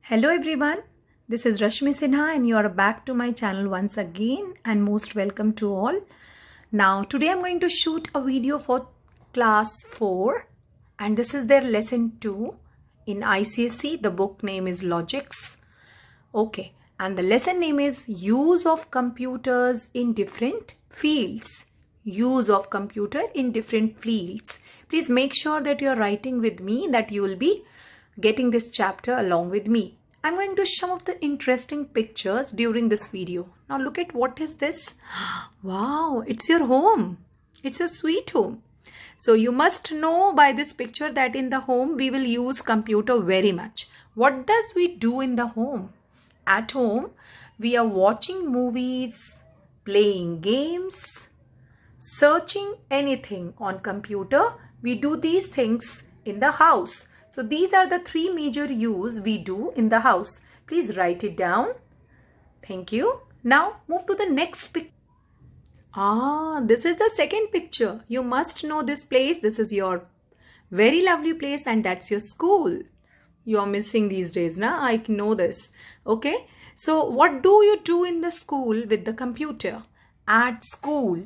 Hello everyone, this is Rashmi Sinha and you are back to my channel once again and most welcome to all. Now today I'm going to shoot a video for class 4 and this is their lesson 2 in ICSE. The book name is Logics. Okay, and the lesson name is Use of Computers in Different Fields. Use of computer in different fields. Please make sure that you are writing with me, that you will be getting this chapter along with me. I'm going to show some of the interesting pictures during this video. Now look at what is this. Wow, it's your home. It's a sweet home. So you must know by this picture that in the home we will use computer very much. What does we do in the home? At home we are watching movies, playing games, searching anything on computer. We do these things in the house. So these are the three major use we do in the house. Please write it down. Thank you. Now move to the next picture. This is the second picture. You must know this place. This is your very lovely place and that's your school. You are missing these days, na? I know this. Okay. So what do you do in the school with the computer? At school,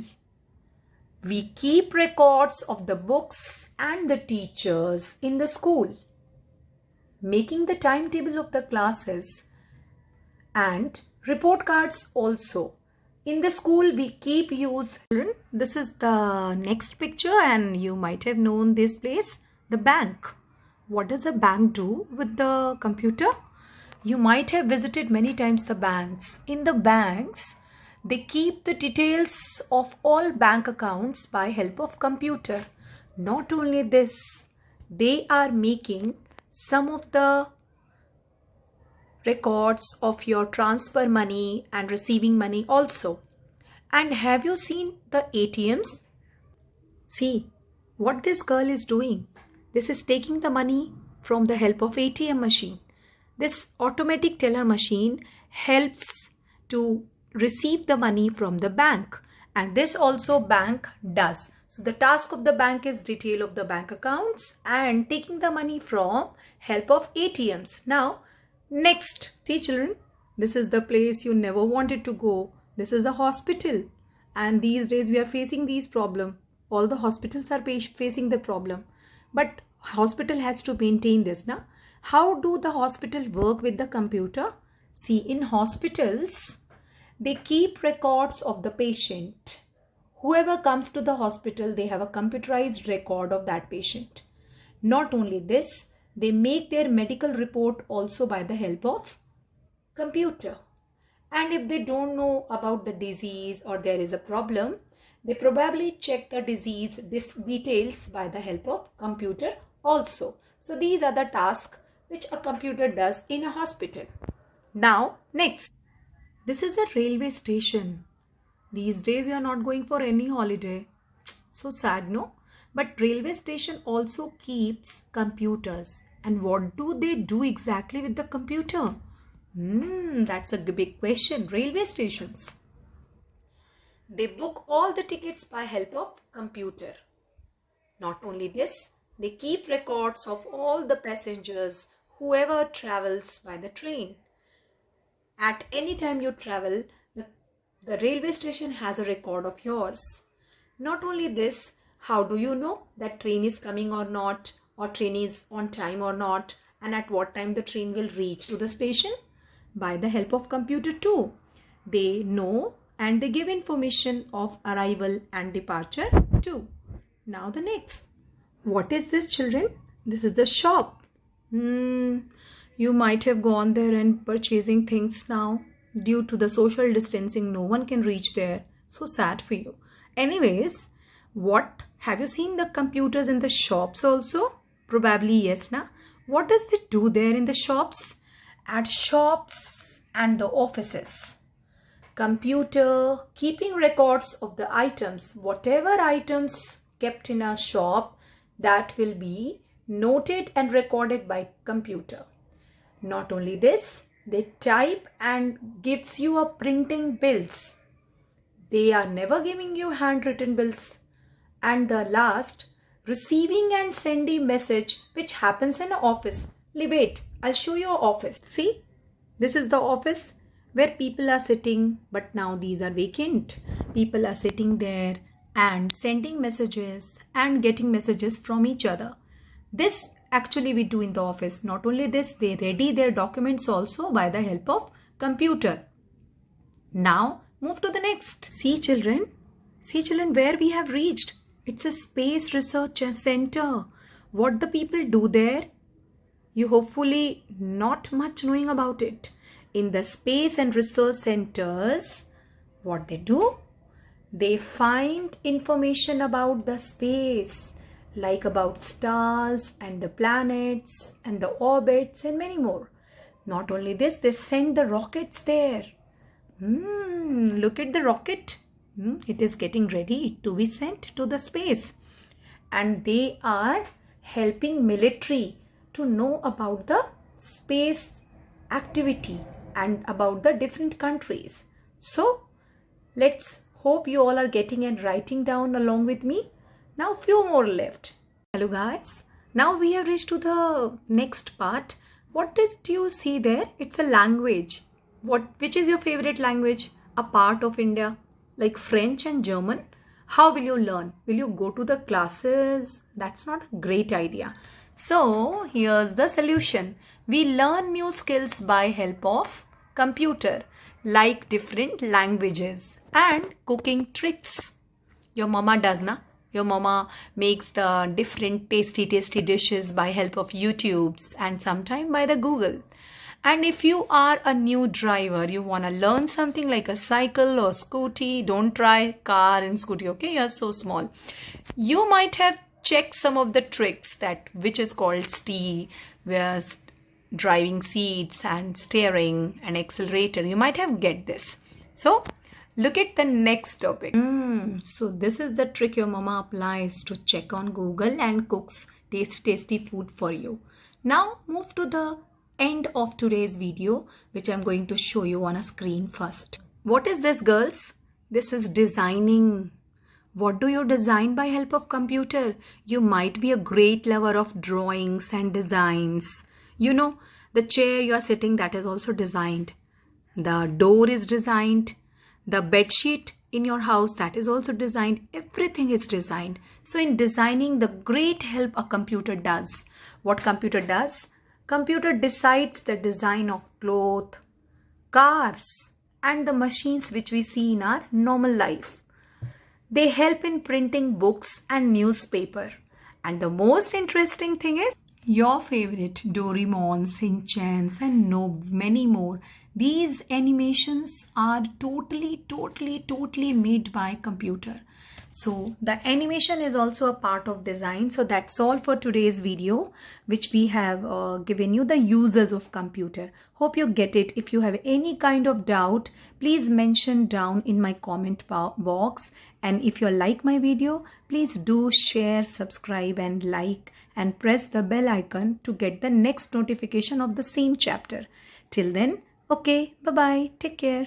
we keep records of the books and the teachers in the school, making the timetable of the classes and report cards also. In the school, we keep use. This is the next picture and you might have known this place, the bank. What does a bank do with the computer? You might have visited many times the banks. In the banks, they keep the details of all bank accounts by help of computer. Not only this, they are making some of the records of your transfer money and receiving money also. And have you seen the ATMs? See what this girl is doing. This is taking the money from the help of ATM machine. This automatic teller machine helps to receive the money from the bank, and this also bank does. So the task of the bank is detail of the bank accounts and taking the money from help of ATMs. Now next, see children, this is the place you never wanted to go. This is a hospital and these days we are facing these problems. All the hospitals are facing the problem, but hospital has to maintain this. Now how do the hospital work with the computer? See, in hospitals they keep records of the patient. Whoever comes to the hospital, they have a computerized record of that patient. Not only this, they make their medical report also by the help of computer. And if they don't know about the disease or there is a problem, they probably check the disease details by the help of computer also. So these are the tasks which a computer does in a hospital. Now next. This is a railway station. These days you are not going for any holiday. So sad, no? But railway station also keeps computers. And what do they do exactly with the computer? That's a big question. Railway stations. They book all the tickets by help of computer. Not only this, they keep records of all the passengers, whoever travels by the train. At any time you travel, the railway station has a record of yours. Not only this, how do you know that train is coming or not, or train is on time or not, and at what time the train will reach to the station? By the help of computer too. They know and they give information of arrival and departure too. Now the next. What is this, children? This is the shop. You might have gone there and purchasing things now. Due to the social distancing, no one can reach there. So sad for you. Anyways, what? Have you seen the computers in the shops also? Probably yes, na? What does they do there in the shops? At shops and the offices. Computer keeping records of the items. Whatever items kept in a shop, that will be noted and recorded by computer. Not only this, they type and gives you a printing bills. They are never giving you handwritten bills. And the last, receiving and sending message which happens in office. Wait, I'll show you our office. See, this is the office where people are sitting, but now these are vacant. People are sitting there and sending messages and getting messages from each other. This actually we do in the office. Not only this, they ready their documents also by the help of computer. Now move to the next. See children, where we have reached. It's a space research center. What the people do there? You hopefully not much knowing about it. In the space and research centers, what they do? They find information about the space, like about stars and the planets and the orbits and many more. Not only this, they send the rockets there. Look at the rocket. It is getting ready to be sent to the space. And they are helping military to know about the space activity and about the different countries. So let's hope you all are getting and writing down along with me. Now few more left. Hello guys. Now we have reached to the next part. What do you see there? It's a language. Which is your favorite language? A part of India like French and German. How will you learn? Will you go to the classes? That's not a great idea. So here's the solution. We learn new skills by help of computer, like different languages and cooking tricks. Your mama does na? Your mama makes the different tasty dishes by help of YouTubes and sometime by the Google. And if you are a new driver, you want to learn something like a cycle or scooty, don't try car and scooty, okay? You're so small. You might have checked some of the tricks which is called STEE, where driving seats and steering and accelerator. You might have get this. So look at the next topic. So this is the trick your mama applies to check on Google and cooks tasty food for you. Now move to the end of today's video, which I'm going to show you on a screen first. What is this, girls? This is designing. What do you design by help of computer? You might be a great lover of drawings and designs. You know, the chair you are sitting, that is also designed. The door is designed. The bed sheet in your house, that is also designed. Everything is designed. So in designing, the great help a computer does. What computer does? Computer decides the design of cloth, cars, and the machines which we see in our normal life. They help in printing books and newspaper. And the most interesting thing is your favorite Doraemon, Shin-Chans and many more. These animations are totally made by computer. So the animation is also a part of design. So that's all for today's video, which we have given you the uses of computer. Hope you get it. If you have any kind of doubt, please mention down in my comment box. And if you like my video, please do share, subscribe and like and press the bell icon to get the next notification of the same chapter. Till then, okay, bye-bye. Take care.